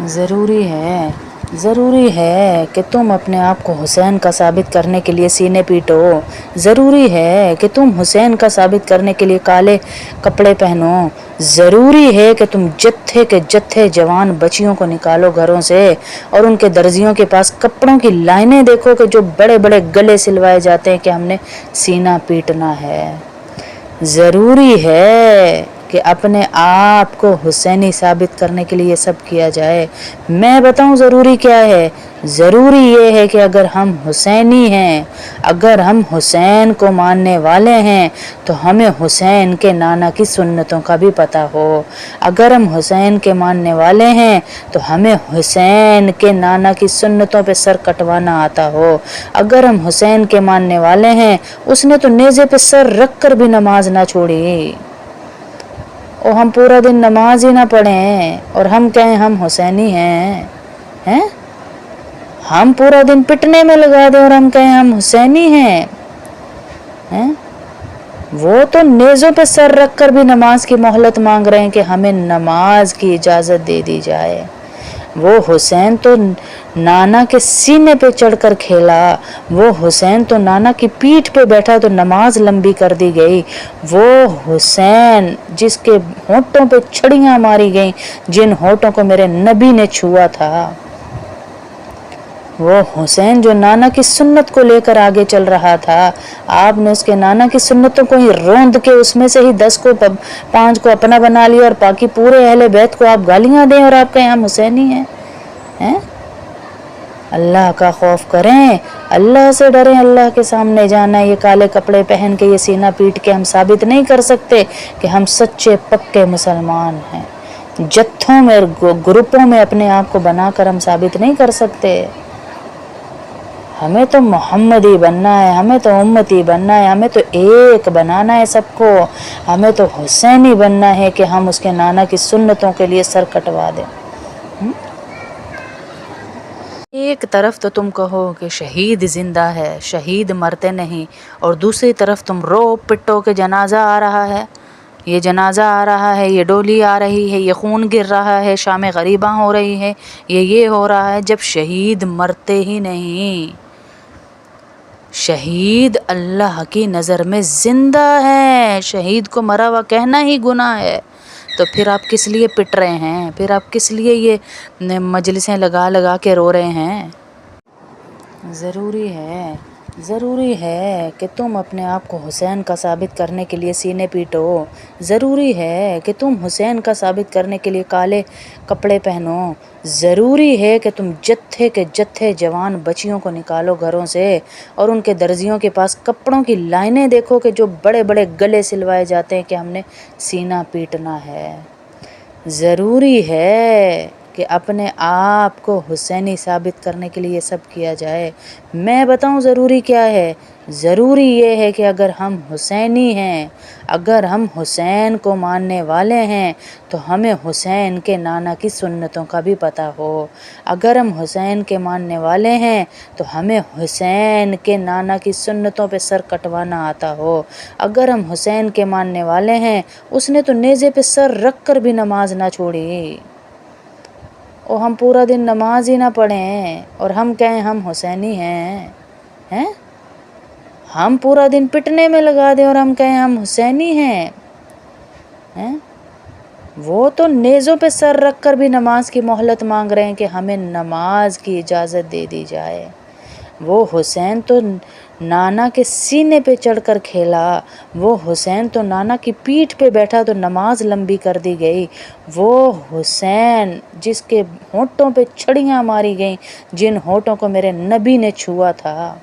ضروری ہے کہ تم اپنے آپ کو حسین کا ثابت کرنے کے لیے سینے پیٹو۔ ضروری ہے کہ تم حسین کا ثابت کرنے کے لیے کالے کپڑے پہنو۔ ضروری ہے کہ تم جتھے کے جتھے جوان بچیوں کو نکالو گھروں سے اور ان کے درزیوں کے پاس کپڑوں کی لائنیں دیکھو کہ جو بڑے بڑے گلے سلوائے جاتے ہیں کہ ہم نے سینہ پیٹنا ہے۔ ضروری ہے کہ اپنے آپ کو حسینی ثابت کرنے کے لیے یہ سب کیا جائے۔ میں بتاؤں ضروری کیا ہے؟ ضروری یہ ہے کہ اگر ہم حسینی ہیں، اگر ہم حسین کو ماننے والے ہیں تو ہمیں حسین کے نانا کی سنتوں کا بھی پتہ ہو۔ اگر ہم حسین کے ماننے والے ہیں تو ہمیں حسین کے نانا کی سنتوں پہ سر کٹوانا آتا ہو۔ اگر ہم حسین کے ماننے والے ہیں، اس نے تو نیزے پہ سر رکھ کر بھی نماز نہ چھوڑی، اور ہم پورا دن نماز ہی نہ پڑھیں اور ہم کہیں ہم حسینی ہیں، ہم پورا دن پٹنے میں لگا دیں اور ہم کہیں ہم حسینی ہیں۔ وہ تو نیزوں پہ سر رکھ کر بھی نماز کی مہلت مانگ رہے ہیں کہ ہمیں نماز کی اجازت دے دی جائے۔ وہ حسین تو نانا کے سینے پہ چڑھ کر کھیلا، وہ حسین تو نانا کی پیٹھ پہ بیٹھا تو نماز لمبی کر دی گئی، وہ حسین جس کے ہونٹوں پہ چھڑیاں ماری گئیں، جن ہونٹوں کو میرے نبی نے چھوا تھا، وہ حسین جو نانا کی سنت کو لے کر آگے چل رہا تھا، آپ نے اس کے نانا کی سنتوں کو ہی روند کے اس میں سے ہی 10 کو 5 کو اپنا بنا لیا اور باقی پورے اہل بیت کو آپ گالیاں دیں اور آپ کہیں ہم حسینی ہیں۔ اللہ کا خوف کریں، اللہ سے ڈریں، اللہ کے سامنے جانا۔ یہ کالے کپڑے پہن کے، یہ سینہ پیٹ کے ہم ثابت نہیں کر سکتے کہ ہم سچے پکے مسلمان ہیں۔ جتھوں میں، گروپوں میں اپنے آپ کو بنا کر ہم ثابت نہیں کر سکتے۔ ہمیں تو محمدی بننا ہے، ہمیں تو امتی بننا ہے، ہمیں تو ایک بنانا ہے سب کو، ہمیں تو حسینی بننا ہے کہ ہم اس کے نانا کی سنتوں کے لیے سر کٹوا دیں۔ ایک طرف تو تم کہو کہ شہید زندہ ہے، شہید مرتے نہیں، اور دوسری طرف تم رو پٹو کہ جنازہ آ رہا ہے، یہ جنازہ آ رہا ہے، یہ ڈولی آ رہی ہے، یہ خون گر رہا ہے، شام غریباں ہو رہی ہے، یہ ہو رہا ہے، جب شہید مرتے ہی نہیں۔ شہید اللہ کی نظر میں زندہ ہے، شہید کو مرا ہوا کہنا ہی گناہ ہے، تو پھر آپ کس لیے پٹ رہے ہیں؟ پھر آپ کس لیے یہ مجلسیں لگا لگا کے رو رہے ہیں؟ ضروری ہے کہ تم اپنے آپ کو حسین کا ثابت کرنے کے لیے سینے پیٹو۔ ضروری ہے کہ تم حسین کا ثابت کرنے کے لیے کالے کپڑے پہنو۔ ضروری ہے کہ تم جتھے کے جتھے جوان بچیوں کو نکالو گھروں سے اور ان کے درزیوں کے پاس کپڑوں کی لائنیں دیکھو کہ جو بڑے بڑے گلے سلوائے جاتے ہیں کہ ہم نے سینہ پیٹنا ہے۔ ضروری ہے کہ اپنے آپ کو حسینی ثابت کرنے کے لیے یہ سب کیا جائے۔ میں بتاؤں ضروری کیا ہے؟ ضروری یہ ہے کہ اگر ہم حسینی ہیں، اگر ہم حسین کو ماننے والے ہیں تو ہمیں حسین کے نانا کی سنتوں کا بھی پتہ ہو۔ اگر ہم حسین کے ماننے والے ہیں تو ہمیں حسین کے نانا کی سنتوں پہ سر کٹوانا آتا ہو۔ اگر ہم حسین کے ماننے والے ہیں، اس نے تو نیزے پہ سر رکھ کر بھی نماز نہ چھوڑی، اور ہم پورا دن نماز ہی نہ پڑھیں اور ہم کہیں ہم حسینی ہیں، ہم پورا دن پٹنے میں لگا دیں اور ہم کہیں ہم حسینی ہیں۔ وہ تو نیزوں پہ سر رکھ کر بھی نماز کی مہلت مانگ رہے ہیں کہ ہمیں نماز کی اجازت دے دی جائے۔ وہ حسین تو نانا کے سینے پہ چڑھ کر کھیلا، وہ حسین تو نانا کی پیٹھ پہ بیٹھا تو نماز لمبی کر دی گئی، وہ حسین جس کے ہونٹوں پہ چھڑیاں ماری گئیں، جن ہونٹوں کو میرے نبی نے چھوا تھا،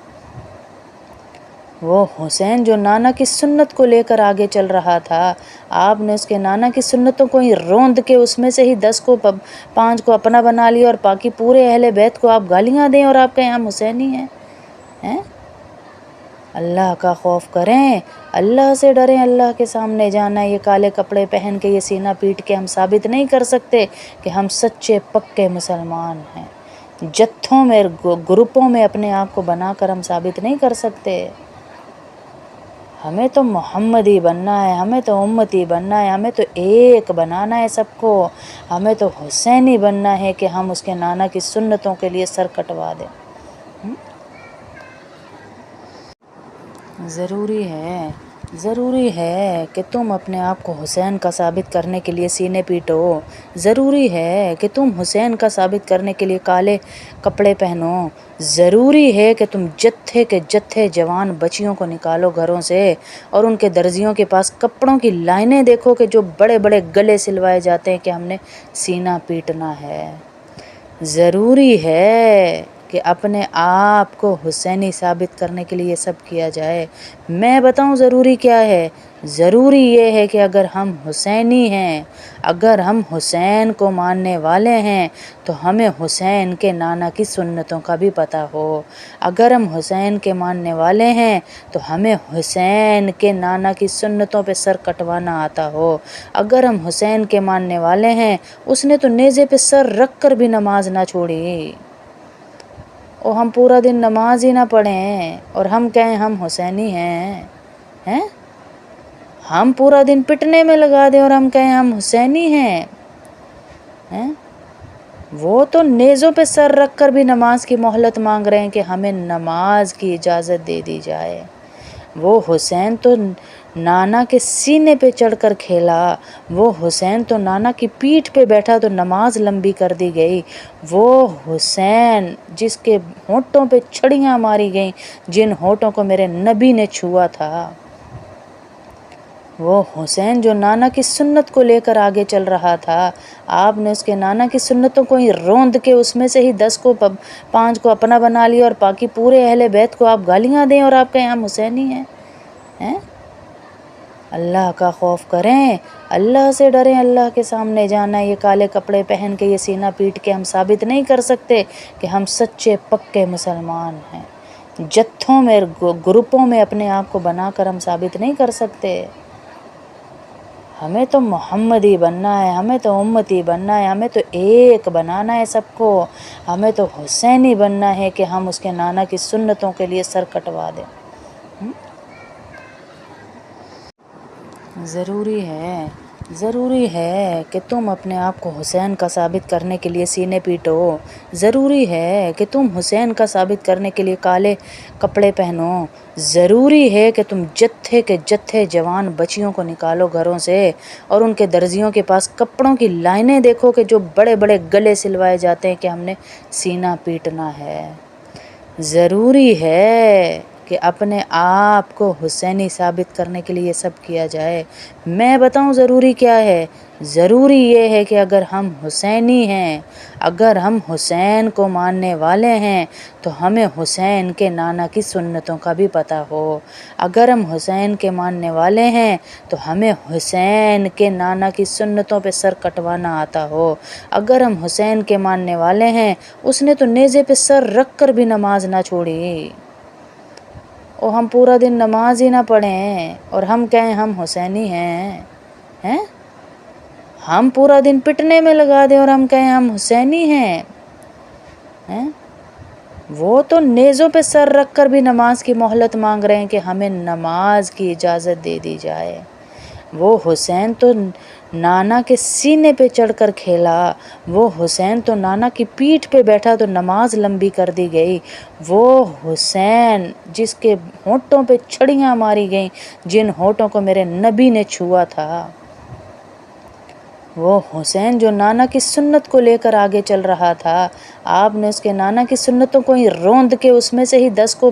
وہ حسین جو نانا کی سنت کو لے کر آگے چل رہا تھا، آپ نے اس کے نانا کی سنتوں کو ہی روند کے اس میں سے ہی 10 کو 5 کو اپنا بنا لیا اور باقی پورے اہل بیت کو آپ گالیاں دیں اور آپ کہیں ہم حسینی ہیں۔ اللہ کا خوف کریں، اللہ سے ڈریں، اللہ کے سامنے جانا۔ یہ کالے کپڑے پہن کے، یہ سینہ پیٹ کے ہم ثابت نہیں کر سکتے کہ ہم سچے پکے مسلمان ہیں۔ جتھوں میں، گروپوں میں اپنے آپ کو بنا کر ہم ثابت نہیں کر سکتے۔ ہمیں تو محمدی بننا ہے، ہمیں تو امتی بننا ہے، ہمیں تو ایک بنانا ہے سب کو، ہمیں تو حسینی بننا ہے کہ ہم اس کے نانا کی سنتوں کے لیے سر کٹوا دیں۔ ضروری ہے کہ تم اپنے آپ کو حسین کا ثابت کرنے کے لیے سینے پیٹو، ضروری ہے کہ تم حسین کا ثابت کرنے کے لیے کالے کپڑے پہنو، ضروری ہے کہ تم جتھے کے جتھے جوان بچیوں کو نکالو گھروں سے اور ان کے درزیوں کے پاس کپڑوں کی لائنیں دیکھو کہ جو بڑے بڑے گلے سلوائے جاتے ہیں کہ ہم نے سینہ پیٹنا ہے۔ ضروری ہے کہ اپنے آپ کو حسینی ثابت کرنے کے لیے یہ سب کیا جائے۔ میں بتاؤں ضروری کیا ہے؟ ضروری یہ ہے کہ اگر ہم حسینی ہیں، اگر ہم حسین کو ماننے والے ہیں تو ہمیں حسین کے نانا کی سنتوں کا بھی پتہ ہو۔ اگر ہم حسین کے ماننے والے ہیں تو ہمیں حسین کے نانا کی سنتوں پہ سر کٹوانا آتا ہو۔ اگر ہم حسین کے ماننے والے ہیں، اس نے تو نیزے پہ سر رکھ کر بھی نماز نہ چھوڑی، اور ہم پورا دن نماز ہی نہ پڑھیں اور ہم کہیں ہم حسینی ہیں، ہم پورا دن پٹنے میں لگا دیں اور ہم کہیں ہم حسینی ہیں۔ وہ تو نیزوں پہ سر رکھ کر بھی نماز کی مہلت مانگ رہے ہیں کہ ہمیں نماز کی اجازت دے دی جائے۔ وہ حسین تو نانا کے سینے پہ چڑھ کر کھیلا، وہ حسین تو نانا کی پیٹھ پہ بیٹھا تو نماز لمبی کر دی گئی، وہ حسین جس کے ہونٹوں پہ چھڑیاں ماری گئیں، جن ہونٹوں کو میرے نبی نے چھوا تھا، وہ حسین جو نانا کی سنت کو لے کر آگے چل رہا تھا، آپ نے اس کے نانا کی سنتوں کو ہی روند کے اس میں سے ہی 10 کو 5 کو اپنا بنا لیا اور باقی پورے اہل بیت کو آپ گالیاں دیں اور آپ کہیں ہم حسینی ہیں۔ اللہ کا خوف کریں، اللہ سے ڈریں، اللہ کے سامنے جانا ہے۔ یہ کالے کپڑے پہن کے، یہ سینہ پیٹ کے ہم ثابت نہیں کر سکتے کہ ہم سچے پکے مسلمان ہیں۔ جتھوں میں، گروپوں میں اپنے آپ کو بنا کر ہم ثابت نہیں کر سکتے۔ ہمیں تو محمدی بننا ہے، ہمیں تو امتی بننا ہے، ہمیں تو ایک بنانا ہے سب کو، ہمیں تو حسینی بننا ہے کہ ہم اس کے نانا کی سنتوں کے لیے سر کٹوا دیں۔ ضروری ہے کہ تم اپنے آپ کو حسین کا ثابت کرنے کے لیے سینے پیٹو، ضروری ہے کہ تم حسین کا ثابت کرنے کے لیے کالے کپڑے پہنو، ضروری ہے کہ تم جتھے کے جتھے جوان بچیوں کو نکالو گھروں سے اور ان کے درزیوں کے پاس کپڑوں کی لائنیں دیکھو کہ جو بڑے بڑے گلے سلوائے جاتے ہیں کہ ہم نے سینہ پیٹنا ہے۔ ضروری ہے کہ اپنے آپ کو حسینی ثابت کرنے کے لیے یہ سب کیا جائے۔ میں بتاؤں ضروری کیا ہے؟ ضروری یہ ہے کہ اگر ہم حسینی ہیں، اگر ہم حسین کو ماننے والے ہیں تو ہمیں حسین کے نانا کی سنتوں کا بھی پتہ ہو۔ اگر ہم حسین کے ماننے والے ہیں تو ہمیں حسین کے نانا کی سنتوں پہ سر کٹوانا آتا ہو۔ اگر ہم حسین کے ماننے والے ہیں، اس نے تو نیزے پہ سر رکھ کر بھی نماز نہ چھوڑی، اور ہم پورا دن نماز ہی نہ پڑھیں اور ہم کہیں ہم حسینی ہیں، ہم پورا دن پٹنے میں لگا دیں اور ہم کہیں ہم حسینی ہیں۔ وہ تو نیزوں پہ سر رکھ کر بھی نماز کی مہلت مانگ رہے ہیں کہ ہمیں نماز کی اجازت دے دی جائے۔ وہ حسین تو نانا کے سینے پہ چڑھ کر کھیلا، وہ حسین تو نانا کی پیٹھ پہ بیٹھا تو نماز لمبی کر دی گئی، وہ حسین جس کے ہونٹوں پہ چھڑیاں ماری گئیں، جن ہونٹوں کو میرے نبی نے چھوا تھا، وہ حسین جو نانا کی سنت کو لے کر آگے چل رہا تھا، آپ نے اس کے نانا کی سنتوں کو ہی روند کے اس میں سے ہی 10 کو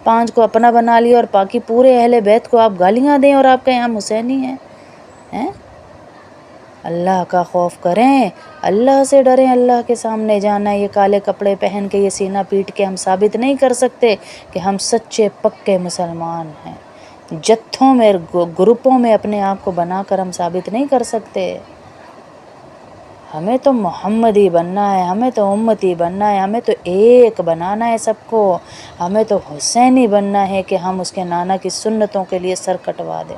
5 کو اپنا بنا لیا اور باقی پورے اہل بیت کو آپ گالیاں دیں اور آپ کہیں ہم حسینی ہیں۔ اللہ کا خوف کریں، اللہ سے ڈریں، اللہ کے سامنے جانا ہے۔ یہ کالے کپڑے پہن کے، یہ سینہ پیٹ کے ہم ثابت نہیں کر سکتے کہ ہم سچے پکے مسلمان ہیں۔ جتھوں میں، گروپوں میں اپنے آپ کو بنا کر ہم ثابت نہیں کر سکتے۔ ہمیں تو محمدی بننا ہے، ہمیں تو امتی بننا ہے، ہمیں تو ایک بنانا ہے سب کو، ہمیں تو حسینی بننا ہے کہ ہم اس کے نانا کی سنتوں کے لیے سر کٹوا دیں۔